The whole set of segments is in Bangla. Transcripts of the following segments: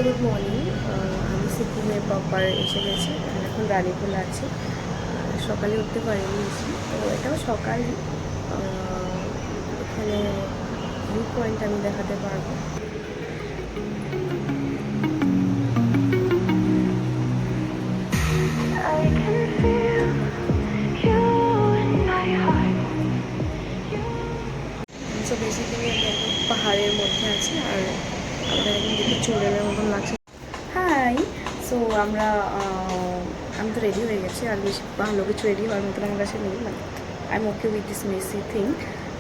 Good morning. আমি সিকিমে প্রপার এসে গেছি, এখন রানীপুলে আছি। সকালে উঠতে পারিনি, তো এটাও সকাল। এখানে ভিউ পয়েন্ট আমি দেখাতে পারবো। সো বেসিক্যালি আমি একদম পাহাড়ের মধ্যে আছি, আর আমাদের এখন দেখে চোরের মতন লাগছে। হাই। সো আমি তো রেডি হয়ে গেছি, আর বেশি ভালো কিছু রেডি হওয়ার মতন আমার কাছে নেই, মানে I am okay with this Messi thing.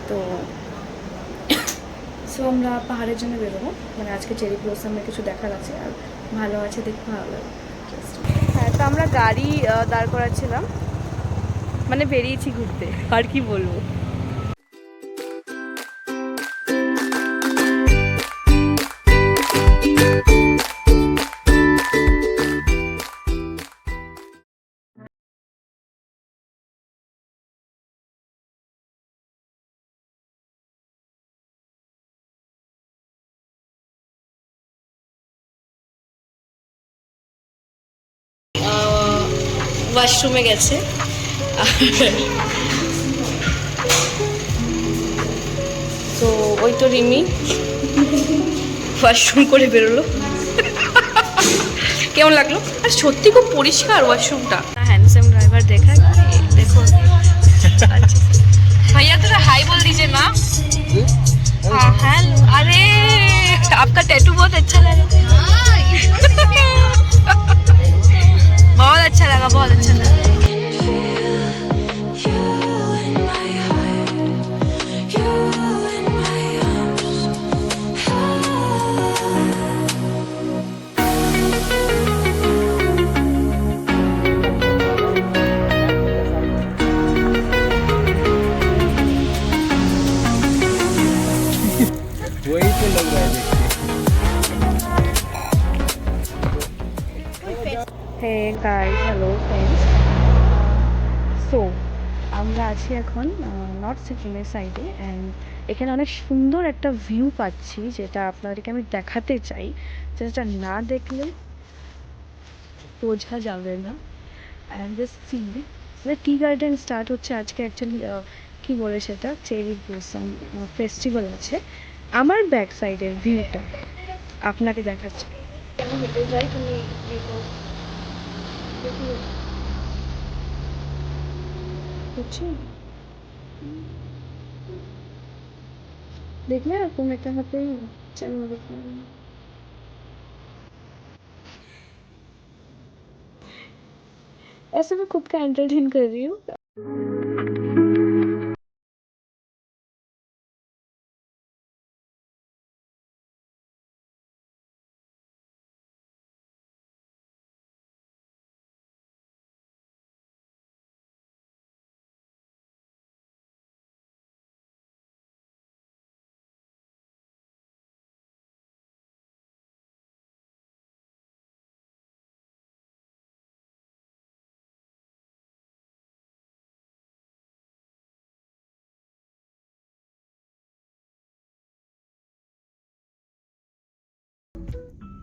তো সো আমরা পাহাড়ের জন্য বেরোবো, মানে আজকে চেরি ব্লসমের কিছু দেখার আছে, আর ভালো আছে দেখতে ভালো লাগে। হ্যাঁ, তো আমরা গাড়ি দাঁড় করাচ্ছিলাম, মানে বেরিয়েছি ঘুরতে, আর কি বলবো। ওয়াশরুমে গেছে, তো ওই তো রিমি ওয়াশরুম করে বেরোলো। কেমন লাগলো? আর সত্যি খুব পরিষ্কার ওয়াশরুমটা। হ্যান্ডসাম ड्राइवर देखा है, देखो। भैया थोड़ा हाई बोल दीजिए ना। हाँ हेलो, अरे आपका टैटू बहुत अच्छा लगा। बहुत अच्छा लगा, बहुत अच्छा लगा। वही तो लग रहा है देख hey guys, hello friends. So আমরা আছি এখন নর্থ সিকিমের সাইডে, অ্যান্ড এখানে অনেক সুন্দর একটা ভিউ পাচ্ছি, যেটা আপনাদেরকে আমি দেখাতে চাই, যেটা না দেখলে বোঝা যাবে না। And this is, tea garden start হচ্ছে আজকে। অ্যাকচুয়ালি কী বলে সেটা, চেরি ব্লসম ফেস্টিভ্যাল আছে। আমার ব্যাক সাইডের ভিউটা আপনাকে দেখাচ্ছি। আমি হেঁটে যাই, তুমি कुछ देखना है आपको, मैं कहाँ पे हूँ। चलो मैं दिखा रही हूँ। ऐसे मैं खुद का एंटरटेन कर रही हूँ।